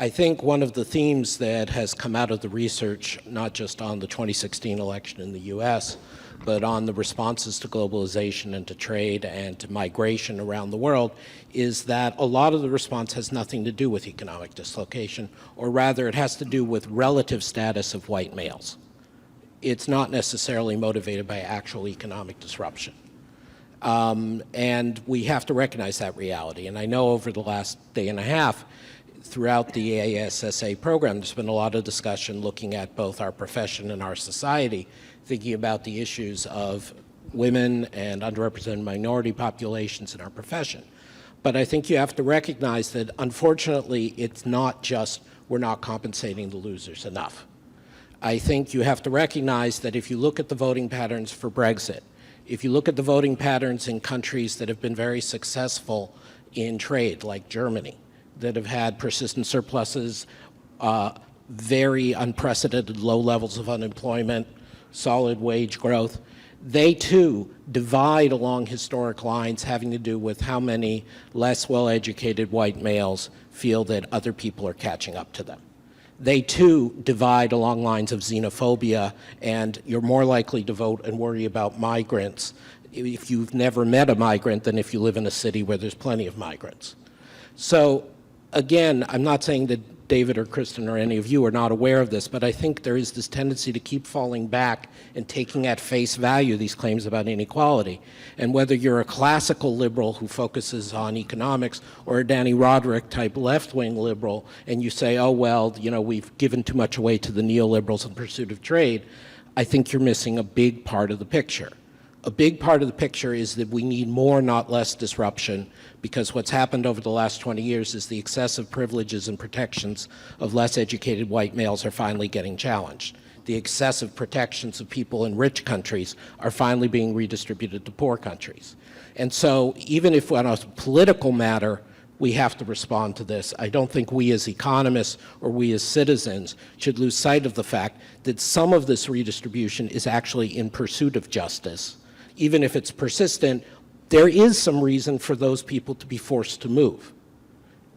I think one of the themes that has come out of the research, not just on the 2016 election in the US, but on the responses to globalization and to trade and to migration around the world, is that a lot of the response has nothing to do with economic dislocation, or rather it has to do with relative status of white males. It's not necessarily motivated by actual economic disruption. And we have to recognize that reality. And I know over the last day and a half, throughout the ASSA program, there's been a lot of discussion looking at both our profession and our society, thinking about the issues of women and underrepresented minority populations in our profession. But I think you have to recognize that, unfortunately, it's not just we're not compensating the losers enough. I think you have to recognize that if you look at the voting patterns for Brexit, if you look at the voting patterns in countries that have been very successful in trade, like Germany, that have had persistent surpluses, very unprecedented low levels of unemployment, solid wage growth, they too divide along historic lines having to do with how many less well-educated white males feel that other people are catching up to them. They too divide along lines of xenophobia, and you're more likely to vote and worry about migrants if you've never met a migrant than if you live in a city where there's plenty of migrants. So again, I'm not saying that David or Kristen or any of you are not aware of this, but I think there is this tendency to keep falling back and taking at face value these claims about inequality. And whether you're a classical liberal who focuses on economics or a Danny Roderick type left-wing liberal, and you say, oh, well, you know, we've given too much away to the neoliberals in pursuit of trade, I think you're missing a big part of the picture. A big part of the picture is that we need more, not less, disruption, because what's happened over the last 20 years is the excessive privileges and protections of less educated white males are finally getting challenged. The excessive protections of people in rich countries are finally being redistributed to poor countries. And so even if on a political matter we have to respond to this, I don't think we as economists or we as citizens should lose sight of the fact that some of this redistribution is actually in pursuit of justice. Even if it's persistent, there is some reason for those people to be forced to move.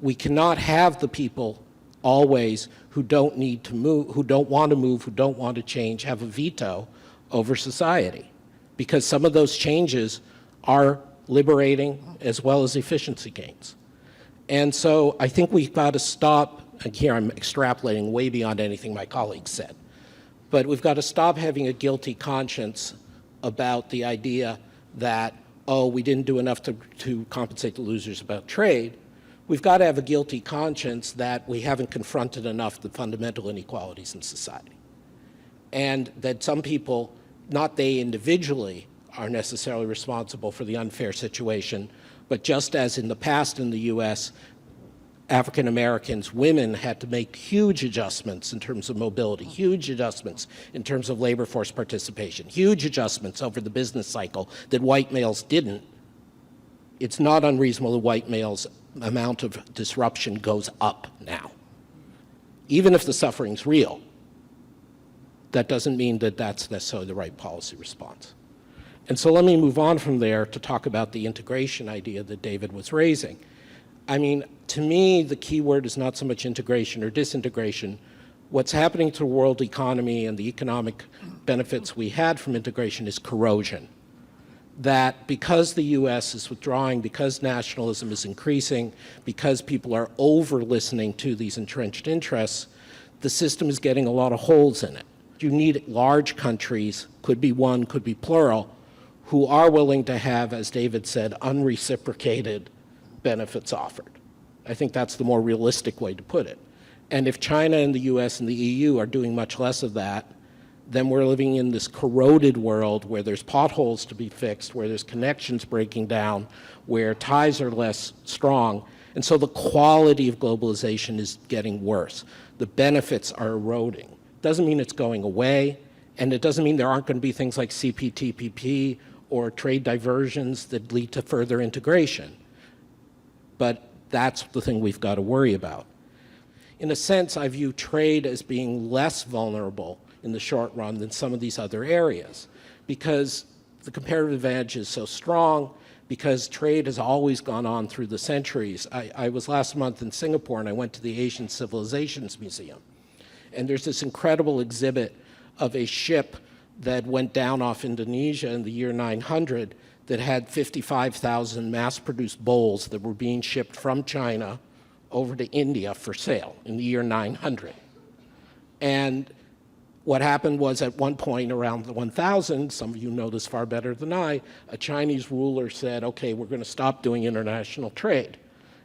We cannot have the people always who don't need to move, who don't want to move, who don't want to change, have a veto over society, because some of those changes are liberating as well as efficiency gains. And so I think we've got to stop, and here I'm extrapolating way beyond anything my colleagues said, but we've got to stop having a guilty conscience about the idea that, oh, we didn't do enough to compensate the losers about trade. We've got to have a guilty conscience that we haven't confronted enough the fundamental inequalities in society. And that some people, not they individually, are necessarily responsible for the unfair situation, but just as in the past in the US, African Americans, women had to make huge adjustments in terms of mobility, huge adjustments in terms of labor force participation, huge adjustments over the business cycle that white males didn't. It's not unreasonable that white males' amount of disruption goes up now. Even if the suffering's real, that doesn't mean that that's necessarily the right policy response. And so let me move on from there to talk about the integration idea that David was raising. I mean, to me, the key word is not so much integration or disintegration. What's happening to the world economy and the economic benefits we had from integration is corrosion. That because the US is withdrawing, because nationalism is increasing, because people are over-listening to these entrenched interests, the system is getting a lot of holes in it. You need large countries, could be one, could be plural, who are willing to have, as David said, unreciprocated benefits offered. I think that's the more realistic way to put it. And if China and the US and the EU are doing much less of that, then we're living in this corroded world where there's potholes to be fixed, where there's connections breaking down, where ties are less strong. And so the quality of globalization is getting worse. The benefits are eroding. Doesn't mean it's going away, and it doesn't mean there aren't going to be things like CPTPP or trade diversions that lead to further integration. But that's the thing we've got to worry about. In a sense, I view trade as being less vulnerable in the short run than some of these other areas, because the comparative advantage is so strong, because trade has always gone on through the centuries. I was last month in Singapore, and I went to the Asian Civilizations Museum. And there's this incredible exhibit of a ship that went down off Indonesia in the year 900 that had 55,000 mass-produced bowls that were being shipped from China over to India for sale in the year 900. And what happened was, at one point around the 1000, some of you know this far better than I, a Chinese ruler said, okay, we're going to stop doing international trade.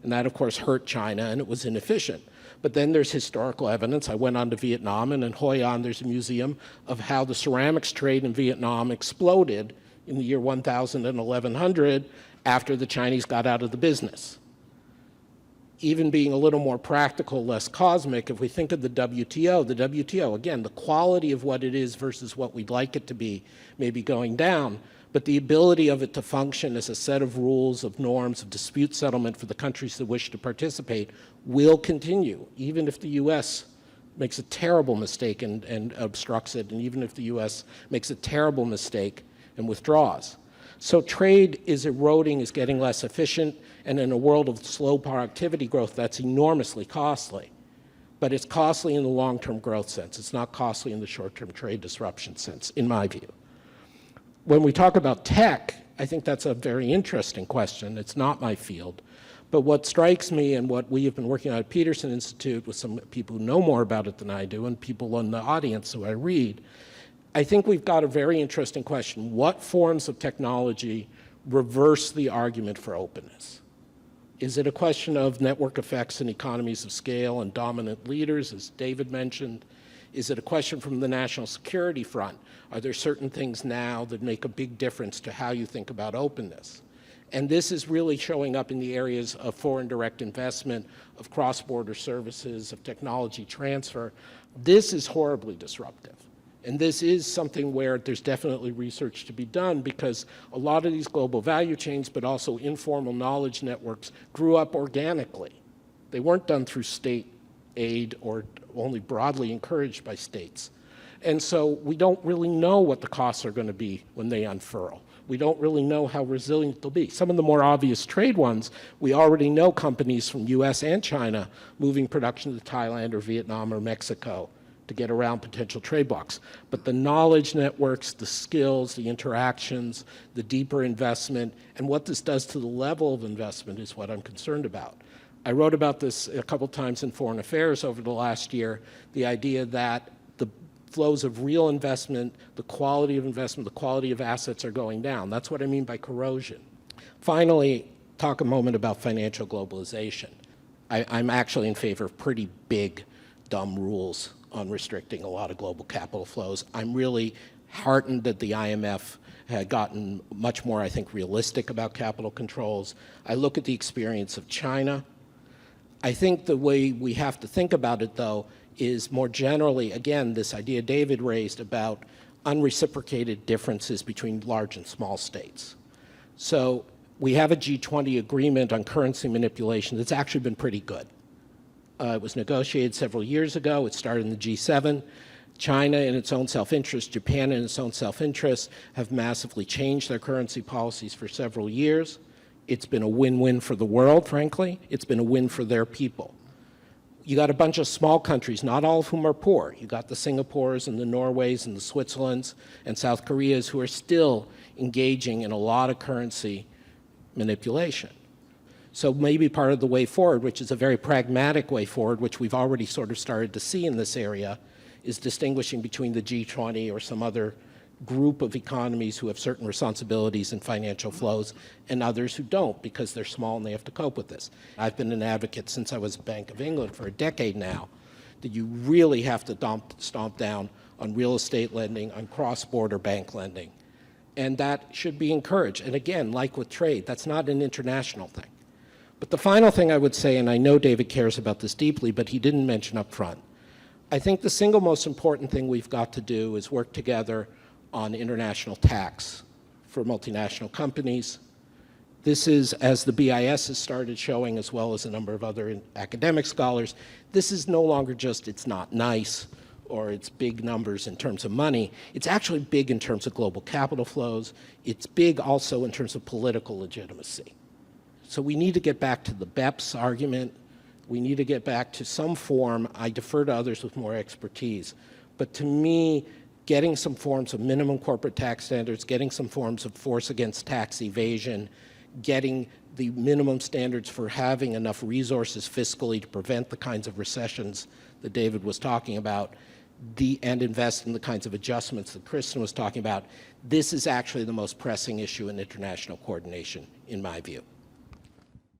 And that, of course, hurt China, and it was inefficient. But then there's historical evidence. I went on to Vietnam, and in Hoi An there's a museum of how the ceramics trade in Vietnam exploded in the year 1000 and 1100 after the Chinese got out of the business. Even being a little more practical, less cosmic, if we think of the WTO, again, the quality of what it is versus what we'd like it to be may be going down, but the ability of it to function as a set of rules, of norms, of dispute settlement for the countries that wish to participate will continue, even if the U.S. makes a terrible mistake and obstructs it, and even if the U.S. makes a terrible mistake and withdraws. So trade is eroding, is getting less efficient, and in a world of slow productivity growth, that's enormously costly. But it's costly in the long-term growth sense. It's not costly in the short-term trade disruption sense, in my view. When we talk about tech, I think that's a very interesting question. It's not my field. But what strikes me, and what we have been working on at Peterson Institute with some people who know more about it than I do, and people in the audience who I read, I think we've got a very interesting question. What forms of technology reverse the argument for openness? Is it a question of network effects and economies of scale and dominant leaders, as David mentioned? Is it a question from the national security front? Are there certain things now that make a big difference to how you think about openness? And this is really showing up in the areas of foreign direct investment, of cross-border services, of technology transfer. This is horribly disruptive. And this is something where there's definitely research to be done, because a lot of these global value chains, but also informal knowledge networks, grew up organically. They weren't done through state aid or only broadly encouraged by states. And so we don't really know what the costs are going to be when they unfurl. We don't really know how resilient they'll be. Some of the more obvious trade ones, we already know companies from US and China moving production to Thailand or Vietnam or Mexico to get around potential trade blocks. But the knowledge networks, the skills, the interactions, the deeper investment, and what this does to the level of investment is what I'm concerned about. I wrote about this a couple times in Foreign Affairs over the last year, the idea that the flows of real investment, the quality of assets are going down. That's what I mean by corrosion. Finally, talk a moment about financial globalization. I'm actually in favor of pretty big, dumb rules on restricting a lot of global capital flows. I'm really heartened that the IMF had gotten much more, I think, realistic about capital controls. I look at the experience of China. I think the way we have to think about it, though, is more generally, again, this idea David raised about unreciprocated differences between large and small states. So we have a G20 agreement on currency manipulation that's actually been pretty good. It was negotiated several years ago. It started in the G7. China, in its own self-interest, Japan, in its own self-interest, have massively changed their currency policies for several years. It's been a win-win for the world, frankly. It's been a win for their people. You got a bunch of small countries, not all of whom are poor. You got the Singapores and the Norways and the Switzerlands and South Koreas who are still engaging in a lot of currency manipulation. So maybe part of the way forward, which is a very pragmatic way forward, which we've already sort of started to see in this area, is distinguishing between the G20 or some other group of economies who have certain responsibilities in financial flows and others who don't, because they're small and they have to cope with this. I've been an advocate since I was at Bank of England for a decade now that you really have to stomp down on real estate lending, on cross-border bank lending. And that should be encouraged. And again, like with trade, that's not an international thing. But the final thing I would say, and I know David cares about this deeply, but he didn't mention up front, I think the single most important thing we've got to do is work together on international tax for multinational companies. This is, as the BIS has started showing, as well as a number of other academic scholars, this is no longer just it's not nice or it's big numbers in terms of money. It's actually big in terms of global capital flows. It's big also in terms of political legitimacy. So we need to get back to the BEPS argument. We need to get back to some form. I defer to others with more expertise. But to me, getting some forms of minimum corporate tax standards, getting some forms of force against tax evasion, getting the minimum standards for having enough resources fiscally to prevent the kinds of recessions that David was talking about, and invest in the kinds of adjustments that Kristen was talking about, this is actually the most pressing issue in international coordination, in my view.